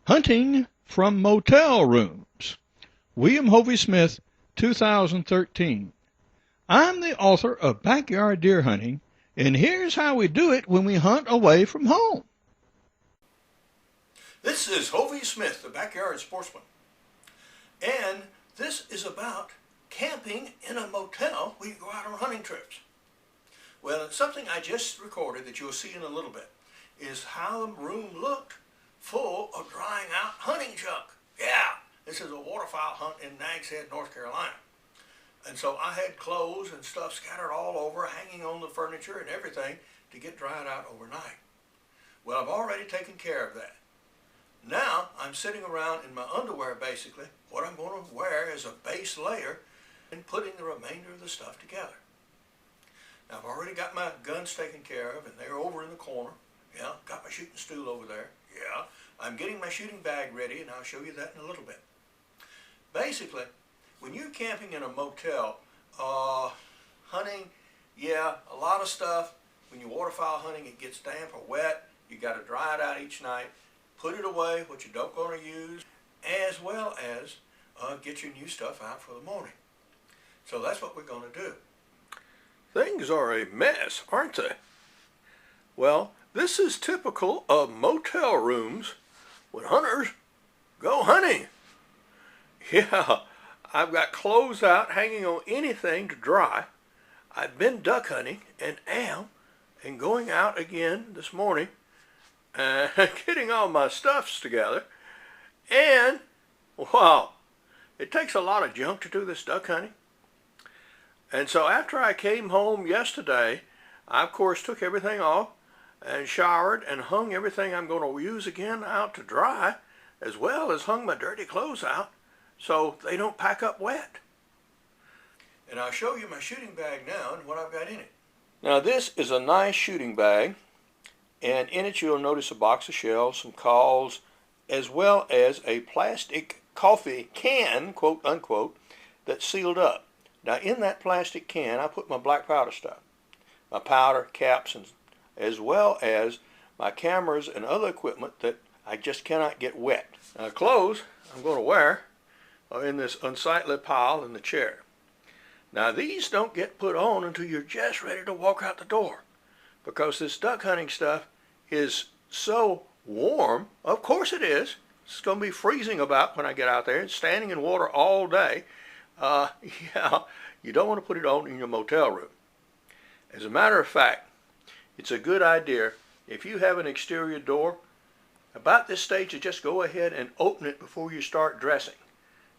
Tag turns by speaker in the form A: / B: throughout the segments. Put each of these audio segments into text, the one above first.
A: Hunting from Motel Rooms. William Hovey Smith, 2013. I'm the author of Backyard Deer Hunting, and here's how we do it when we hunt away from home.
B: This is Hovey Smith, the Backyard Sportsman, and this is about camping in a motel when you go out on hunting trips. Well, it's something I just recorded that you'll see in a little bit, is how the room looked full of drying out hunting junk. Yeah, this is a waterfowl hunt in Nags Head, North Carolina. And so I had clothes and stuff scattered all over, hanging on the furniture and everything to get dried out overnight. Well, I've already taken care of that. Now I'm sitting around in my underwear basically. What I'm going to wear is a base layer and putting the remainder of the stuff together. Now I've already got my guns taken care of and they're over in the corner. Yeah, got my shooting stool over there. Yeah, I'm getting my shooting bag ready and I'll show you that in a little bit. Basically, when you're camping in a motel, hunting, yeah, a lot of stuff. When you're waterfowl hunting, it gets damp or wet. You got to dry it out each night. Put it away, what you don't going to use, as well as get your new stuff out for the morning. So that's what we're going to do.
C: Things are a mess, aren't they? Well, this is typical of motel rooms when hunters go hunting. Yeah, I've got clothes out hanging on anything to dry. I've been duck hunting and am, and going out again this morning, getting all my stuffs together. And, wow, it takes a lot of junk to do this duck hunting. And so after I came home yesterday, I of course took everything off and showered and hung everything I'm going to use again out to dry, as well as hung my dirty clothes out so they don't pack up wet.
B: And I'll show you my shooting bag now and what I've got in it.
C: Now this is a nice shooting bag, and in it you'll notice a box of shells, some calls, as well as a plastic coffee can, quote unquote, that's sealed up. Now in that plastic can I put my black powder stuff, my powder, caps, and as well as my cameras and other equipment that I just cannot get wet. Now clothes I'm going to wear are in this unsightly pile in the chair. Now these don't get put on until you're just ready to walk out the door, because this duck hunting stuff is so warm. Of course it is. It's going to be freezing about when I get out there. It's standing in water all day. Yeah, you don't want to put it on in your motel room. As a matter of fact, it's a good idea if you have an exterior door, about this stage to just go ahead and open it before you start dressing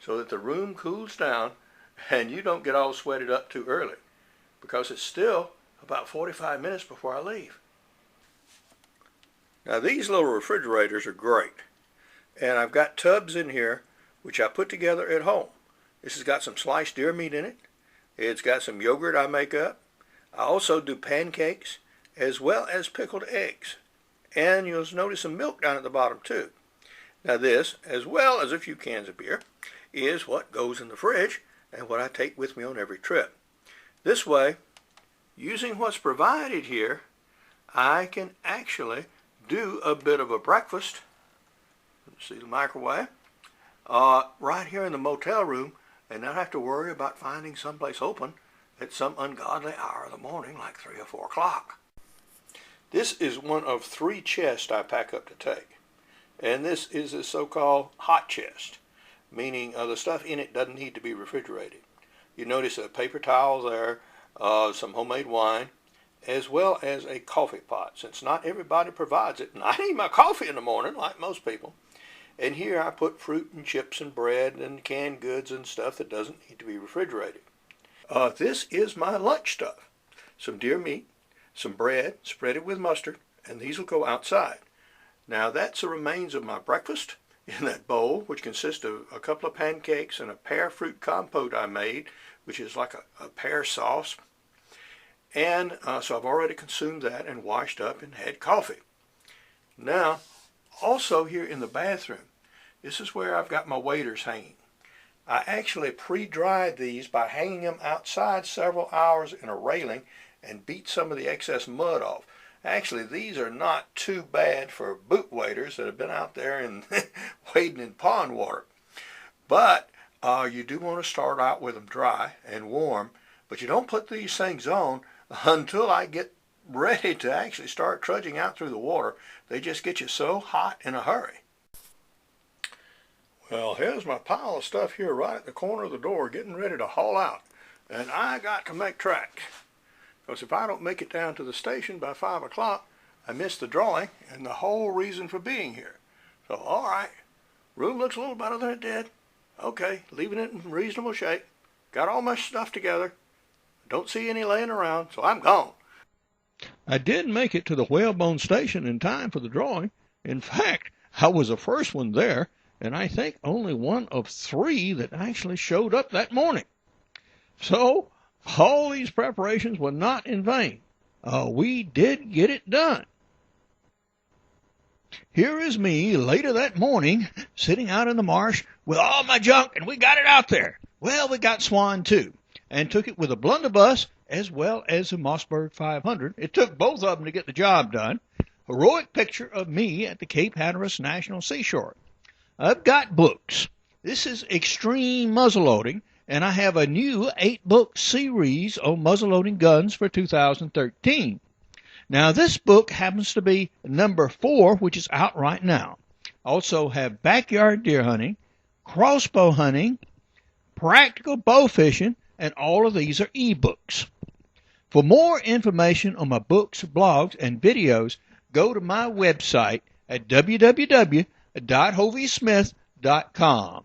C: so that the room cools down and you don't get all sweated up too early, because it's still about 45 minutes before I leave. Now these little refrigerators are great, and I've got tubs in here which I put together at home. This has got some sliced deer meat in it. It's got some yogurt I make up. I also do pancakes as well as pickled eggs. And you'll notice some milk down at the bottom too. Now this, as well as a few cans of beer, is what goes in the fridge and what I take with me on every trip. This way, using what's provided here, I can actually do a bit of a breakfast. See the microwave? Right here in the motel room, and not have to worry about finding someplace open at some ungodly hour of the morning, like 3 or 4 o'clock. This is one of 3 chests I pack up to take. And this is a so-called hot chest, meaning the stuff in it doesn't need to be refrigerated. You notice paper towels there, some homemade wine, as well as a coffee pot, since not everybody provides it. And I need my coffee in the morning, like most people. And here I put fruit and chips and bread and canned goods and stuff that doesn't need to be refrigerated. This is my lunch stuff. Some deer meat, some bread, spread it with mustard, and these will go outside. Now that's the remains of my breakfast in that bowl, which consists of a couple of pancakes and a pear fruit compote I made, which is like a pear sauce. And so I've already consumed that and washed up and had coffee. Now, also here in the bathroom, this is where I've got my waders hanging. I actually pre-dried these by hanging them outside several hours in a railing and beat some of the excess mud off. Actually, these are not too bad for boot waders that have been out there and wading in pond water. But you do want to start out with them dry and warm, but you don't put these things on until I get ready to actually start trudging out through the water. They just get you so hot in a hurry. Well, here's my pile of stuff here right at the corner of the door getting ready to haul out. And I got to make tracks. Because if I don't make it down to the station by 5 o'clock, I miss the drawing and the whole reason for being here. So, all right, room looks a little better than it did. Okay, leaving it in reasonable shape. Got all my stuff together. Don't see any laying around, so I'm gone.
A: I did make it to the Whalebone Station in time for the drawing. In fact, I was the first one there, and I think only one of 3 that actually showed up that morning. So, all these preparations were not in vain. We did get it done. Here is me later that morning, sitting out in the marsh with all my junk, and we got it out there. Well, we got Swan too, and took it with a blunderbuss as well as a Mossberg 500. It took both of them to get the job done. Heroic picture of me at the Cape Hatteras National Seashore. I've got books. This is extreme muzzleloading, and I have a new 8-book series on muzzleloading guns for 2013. Now, this book happens to be number 4, which is out right now. I also have backyard deer hunting, crossbow hunting, practical bow fishing, and all of these are ebooks. For more information on my books, blogs, and videos, go to my website at www.hoviesmith.com.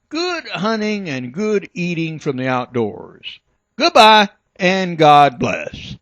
A: Good hunting and good eating from the outdoors. Goodbye, and God bless.